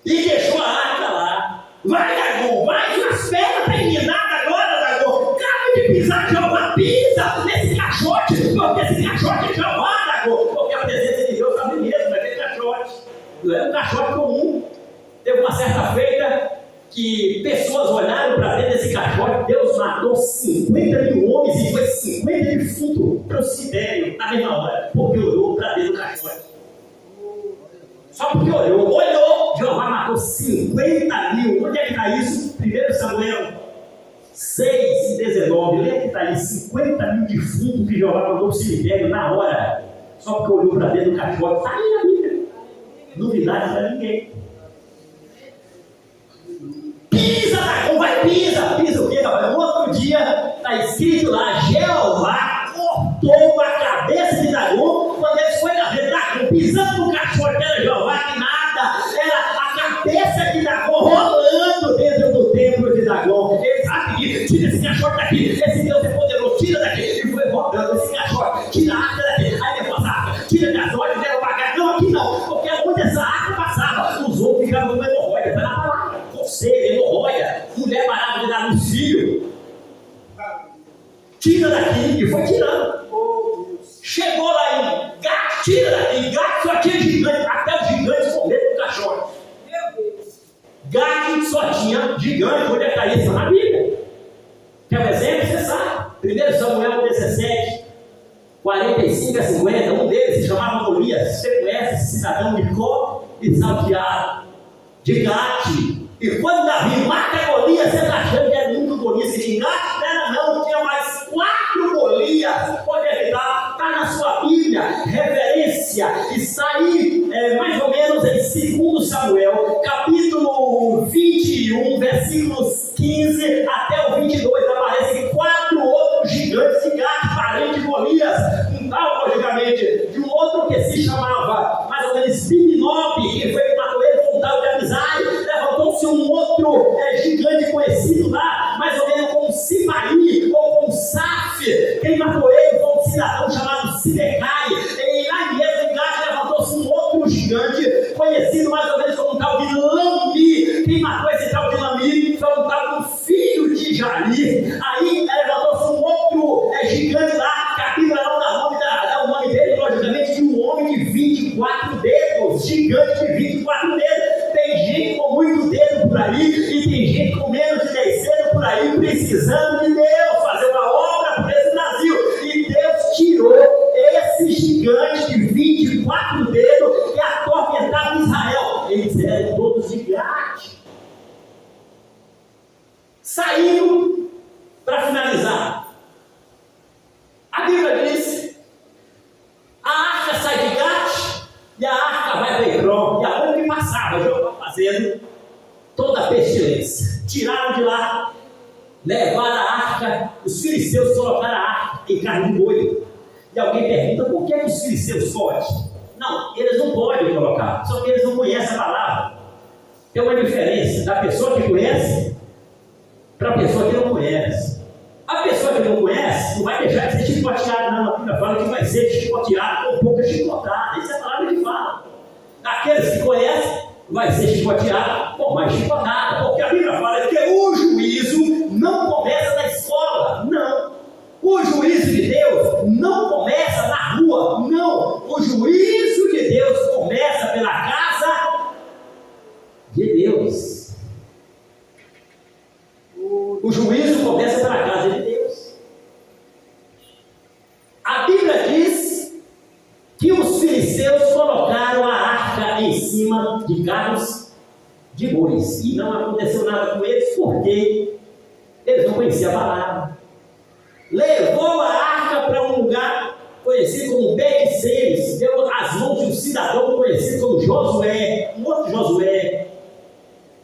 e deixou a arca lá. Vai, Dagon, vai, suas pernas têm minada agora, Dagon. Cabe de pisar, Jeová, pisa nesse caixote, porque esse caixote é Jeová, Dagon. Porque a presença de Deus sabe mesmo naquele caixote. Não é um caixote comum. Teve uma certa feita que pessoas olharam para dentro desse caixote. Deus matou 50.000 homens e foi 50 defuntos para o cemitério na mesma hora, porque olhou para dentro do caixote. Só porque olhou, Jeová matou 50.000. Onde é que está isso? 1 Samuel 6:19. Onde é que está aí? 50.000 defuntos que Jeová mandou para o cemitério na hora, só porque olhou para dentro do caixote. Está aí na Bíblia. Novidade para ninguém. Pisa, Dagon, vai, pisa o quê, rapaz? No outro dia está escrito lá: Jeová cortou a cabeça de Dagon. Quando eles foram na frente, Dagon pisando no caixote, era Jeová, que nada, era a cabeça de Dagon rolando dentro do templo de Dagon. Ele sabe que tira esse caixote daqui, esse Deus é poderoso, tira daqui. E foi rodando esse caixote, tira a arca daqui, aí depois a arca, tira das olhos, leva para cá. Não, aqui não, porque onde essa arca passava, os outros ficavam com hemorroida, vai lá para lá, coceira, hemorroida, mulher parava de dar nos filhos. Tira daqui, e foi tirando. Chegou lá em Gato, tira daqui. Gato só tinha gigante, até os gigantes comeram no caixote. Gato só tinha gigante. Onde é que está isso? Na Bíblia. Quer um exemplo? Você sabe. 1 Samuel 17. 17, 45 a 50, um deles se chamava Golias. Você conhece esse cidadão de Có e Salteado, de Gate. E quando Davi mata Golias, você está achando que é muito Golias que tinha Gate? Não, tinha mais 4 Golias. Pode evitar, está na sua Bíblia, referência. Está aí, mais ou menos em 2 Samuel, capítulo 21, versículos 15 até o 22. Aparecem 4 outros gigantes de Gate, parente de Golias. Um tal, logicamente, de um outro que se chamava, mais ou menos, Biminob, que foi que matou ele com um tal de Abisai. Levantou-se um outro gigante conhecido lá, mais ou menos como Sibai ou como Saf. Quem matou ele foi um cidadão chamado Sibekai. E lá mesmo em Gade levantou-se um outro gigante conhecido mais ou menos como um tal de Lambi. Quem matou esse tal de Lambi foi um tal de filho de Jari. Aí levantou-se um outro gigante lá, que a Bíblia não dá o nome dele, logicamente, de um homem de 24 dedos, gigante de 24 dedos. Tem gente com muito dedo por aí e tem gente com menos de 10 dedos por aí, precisando de Deus, fazer uma obra por esse Brasil. E Deus tirou esse gigante de 24 dedos que atormentava Israel. Eles eram todos de Gade. Saindo, para finalizar, a Bíblia diz: a arca sai de Gade e a arca vai para Hebron. E aonde que passava, Jeová fazendo toda a pestilência. Tiraram de lá, levaram a arca. Os filisteus colocaram a arca em carne de boi. E alguém pergunta: por que os filisteus podem? Não, eles não podem colocar, só que eles não conhecem a palavra. Tem uma diferença da pessoa que conhece para a pessoa que não conhece. A pessoa que não conhece não vai deixar de ser chicoteada, não. A Bíblia fala que vai ser chicoteada com pouca chicotada. Isso é a palavra que fala. Aqueles que conhecem vai ser chicoteado com mais chicotada, porque a Bíblia fala que o juízo não começa na escola, não. O juízo de Deus não começa na rua, não. O juízo de Deus começa pela casa de Deus. O juízo começa pela casa de Deus. A Bíblia diz que os filisteus colocaram a arca em cima de carros de bois. E não aconteceu nada com eles, porque eles não conheciam a palavra. Levou a arca para um lugar conhecido como Bet-Semes, deu as mãos de um cidadão conhecido como Josué, um outro Josué.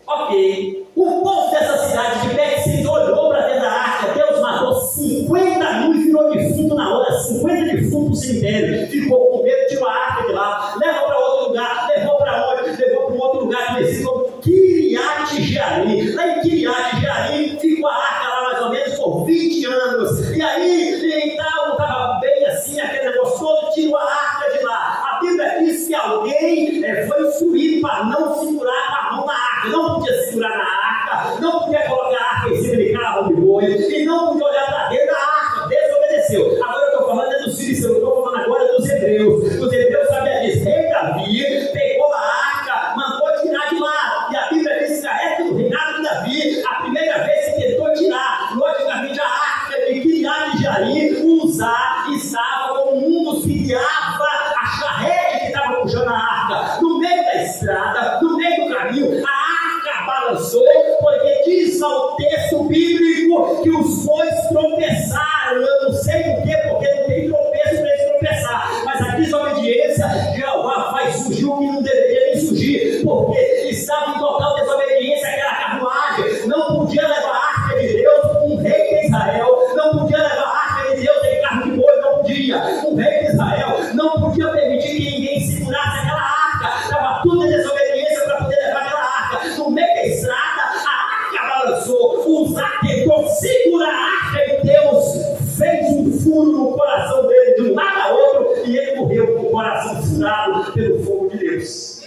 Ok. O povo dessa cidade de Bet-Semes olhou para dentro da arca. Deus matou 50 mil e virou defunto na hora. 50 defuntos no cemitério. Ficou com medo, tirou a arca de lá, levou para outro lugar. Levou para onde? Levou para um outro lugar conhecido como Kiriat Jearim. Lá em Kiriat Jearim ficou a arca lá mais ou menos por 20 anos. E aí, então, estava bem assim, aquele negócio todo, tirou a arca de lá. A Bíblia diz que alguém foi instruído para não segurar com a mão na arca. Não podia segurar na arca, não podia colocar a arca em cima de carro de boi, e não podia olhar para dentro da arca. Desobedeceu. Agora eu estou falando dos filisteus, eu estou falando agora dos hebreus. Os hebreus sabiam disso. Rei Davi pegou a arca, mandou tirar de lá. E a Bíblia diz que a época do reinado de Davi, a primeira vez que tentou tirar, logicamente, a arca de Kiriat Jearim, Uzá estava como um dos que guiava a charrete que estava puxando a arca. No meio da estrada, no meio do caminho, a arca balançou, porque diz ao texto bíblico que os bois tropeçaram. Eu não sei porquê, porque não tem tropeço para eles tropeçar, mas a desobediência, Jeová faz surgir o que não deveria nem surgir, porque estava em total desobediência aquela carruagem. Não podia levar a arca de Deus, um rei de Israel, não podia levar a arca de Deus em carro de boi, não podia. Um rei de Israel não podia permitir que ninguém segurasse aquela arca. Estava tudo em desobediência para poder levar aquela arca. No meio da estrada, a arca balançou. Uzá tentou segurar a arca e Deus fez um furo no coração dele de um lado a outro e ele morreu com o coração furado pelo fogo de Deus.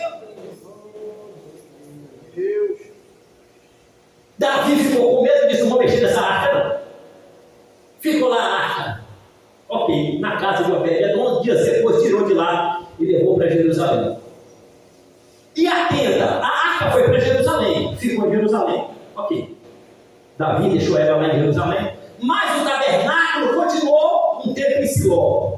Davi ficou com medo, disse: não vou mexer nessa arca não. Ficou lá a arca, ok, na casa de Obed-Edom. Dias depois tirou de lá e levou para Jerusalém. E atenta, a arca foi para Jerusalém, ficou em Jerusalém, ok. Davi deixou ela lá em Jerusalém, mas o tabernáculo continuou um Siló.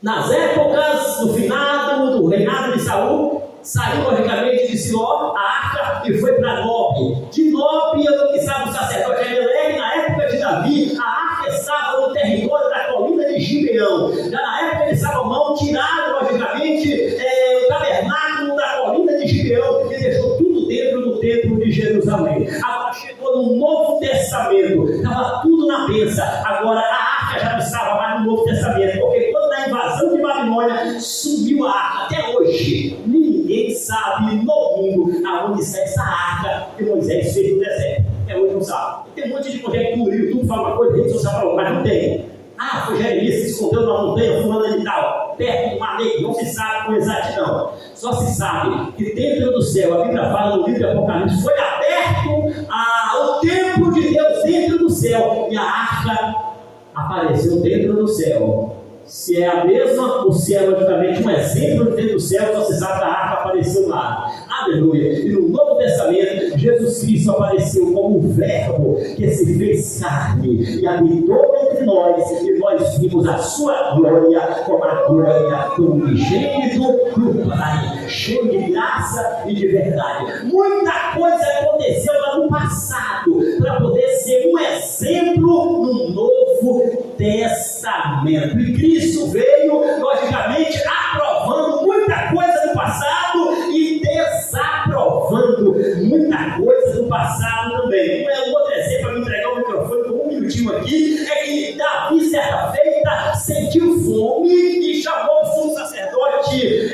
Nas épocas do finado, do reinado de Saul, saiu logicamente de Siló a arca e foi para Nob. De Nob, onde estava o sacerdote Abimelec, na época de Davi, a arca estava no território da colina de Gibeão. Já na época de Salomão, tiraram logicamente o tabernáculo da colina de Gibeão e deixou tudo dentro do templo de Jerusalém. Agora chegou no Novo Testamento, estava tudo na bênção. Agora a arca já não estava mais no Novo Testamento, porque quando na invasão de Babilônia subiu a arca. Até hoje ninguém sabe no mundo aonde está essa arca que Moisés fez no deserto. Até hoje não sabe. Tem um monte de conjectura, o YouTube fala uma coisa, a rede social fala, mas não tem. Foi Jeremias que se escondeu numa montanha fulana de tal, perto do mar Negro. Não se sabe com exatidão. Só se sabe que dentro do céu, a Bíblia fala no livro de Apocalipse, foi aberto o templo de Deus dentro do céu e a arca apareceu dentro do céu. Se é a mesma, o céu é logicamente um exemplo de dentro do céu, só se sabe que a arca apareceu lá. Aleluia. E no Novo Testamento, Jesus Cristo apareceu como o Verbo que se fez carne e habitou entre nós, e nós vimos a sua glória como a glória do unigênito do Pai, cheio de graça e de verdade. Muita coisa aconteceu lá no passado para poder ser um exemplo no Novo Testamento. E Cristo veio, logicamente, aprovando muita coisa do passado e desaprovando muita coisa do passado também. Um outro exemplo, para me entregar o microfone por um minutinho aqui, é que Davi, certa feita, sentiu fome e chamou o sumo sacerdote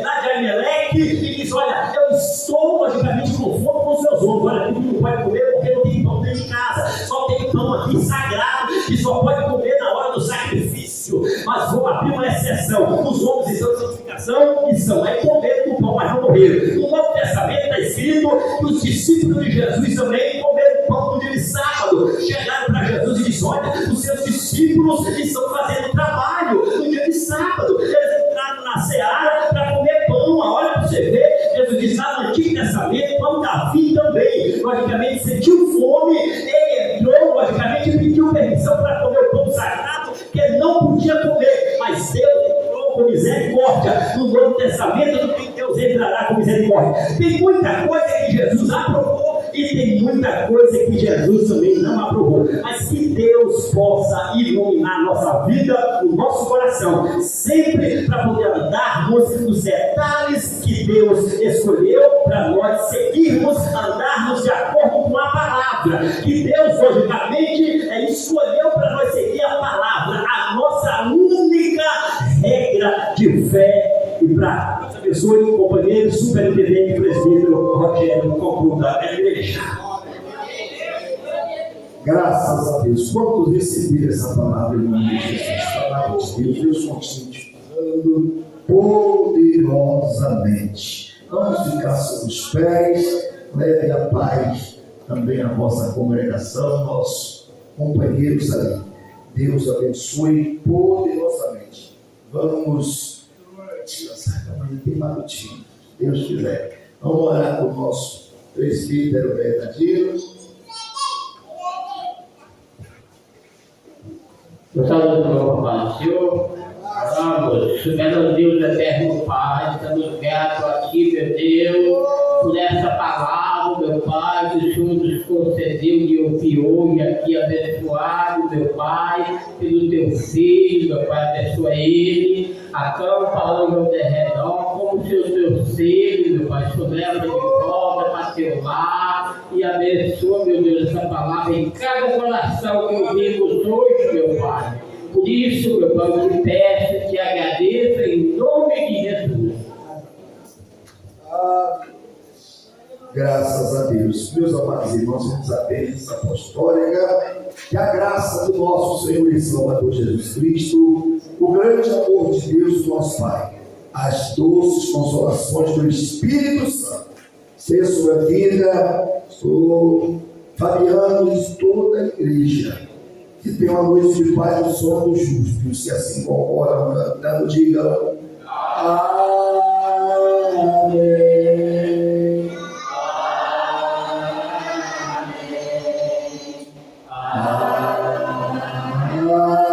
lá de Abimelec e disse: olha, eu estou logicamente com fome com os meus homens, olha, tu não pode comer porque não tem pão dentro de casa, só tem pão aqui sagrado que só pode comer na hora do sacrifício, mas vou abrir uma exceção. Os homens estão em santificação e são aí comeram do pão, mas não morreram. No Novo Testamento está escrito que os discípulos de Jesus também comeram pão no dia de sábado. Chegaram para Jesus e disseram: olha, os seus discípulos estão fazendo trabalho no dia de sábado. Eles entraram na seara para comer pão. Olha para você ver, Jesus disse lá no Antigo Testamento, quando Davi também, logicamente, sentiu fome, ele entrou, logicamente, e pediu permissão para comer o pão sagrado, que ele não podia comer, mas Deus entrou com misericórdia. No Novo Testamento, Deus entrará com misericórdia. Tem muita coisa que Jesus aprovou e tem muita coisa que Jesus também não aprovou, mas que Deus possa iluminar nossa vida, o nosso coração, sempre para poder andarmos nos detalhes que Deus escolheu para nós seguirmos, andarmos de acordo com a palavra que Deus logicamente escolheu para nós seguir a palavra, a nossa única regra de fé e prática. Deus abençoe o companheiro superintendente presbítero Rogério, concluda a igreja. Graças a Deus. Quantos receberam essa palavra em nome de Jesus? Palavra de Deus, Deus continue te falando poderosamente. Vamos ficar sobre os pés, leve a paz também a vossa congregação, nossos companheiros ali. Deus abençoe poderosamente. Vamos descansar, amanhã tem malutinho, se Deus quiser. Vamos orar com o nosso presbítero verdadeiro. Gostado do meu Pai, Senhor, oramos, supera Deus eterno Pai, estamos gratos aqui, meu Deus, por essa palavra, meu Pai, que o Senhor nos concedeu e ouvir hoje aqui, abençoado, meu Pai, pelo teu filho, meu Pai, abençoa ele, acampa ao meu derredor, como se o teu filho, meu Pai, o leva de volta para teu lar, e abençoa, meu Deus, essa palavra em cada coração que ouvimos hoje, meu Pai. Por isso, meu Pai, eu te peço, te agradeço em nome de Jesus. Graças a Deus. Meus amados irmãos, vamos à bênção apostólica. Que a graça do nosso Senhor e Salvador Jesus Cristo, o grande amor de Deus, nosso Pai, as doces consolações do Espírito Santo, seja sobre a vida do Fabiano e de toda a igreja. Que tenha uma noite de paz no sono dos justos, que assim concordam cantando, digam amém. Amém.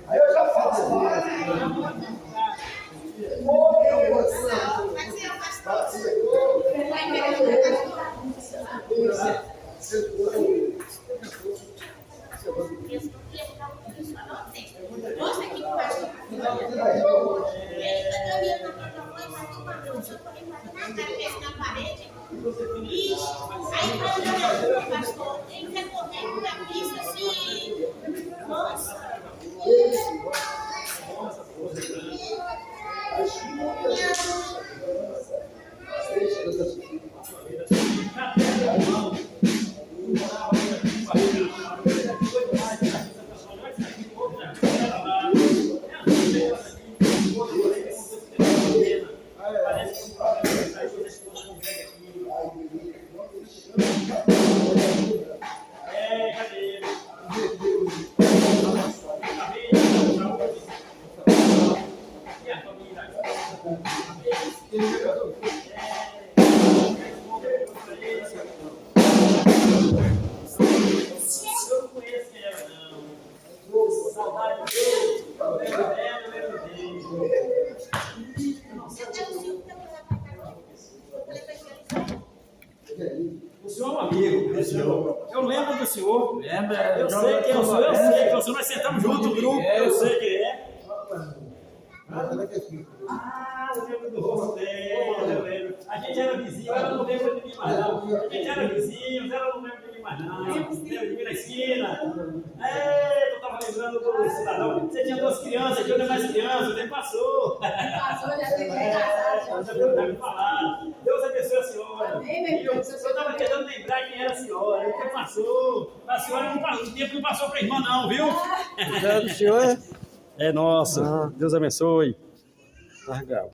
Aí eu já faço lá. O senhor é um amigo do senhor. Eu lembro do senhor. Lembra? Eu sei quem eu sou, eu sei que o senhor, nós sentamos junto no grupo. Eu sei quem é. Eu lembro do rosto dele, eu lembro. A gente era vizinho, ela não lembra de mim mais não. A gente era vizinhos, ela não lembra de mim mais não. Lembra de mim na esquina. Eu estava lembrando do cidadão. Você tinha 2 crianças, eu tinha mais crianças, o tempo passou. Passou, já tem que casar. Já me falado. Deus abençoe a senhora. Amém, eu estava tentando lembrar quem era a senhora. O tempo passou. A senhora não passou, o tempo não passou para a irmã não, viu? Já do senhor é? É nossa. Deus abençoe. Largado.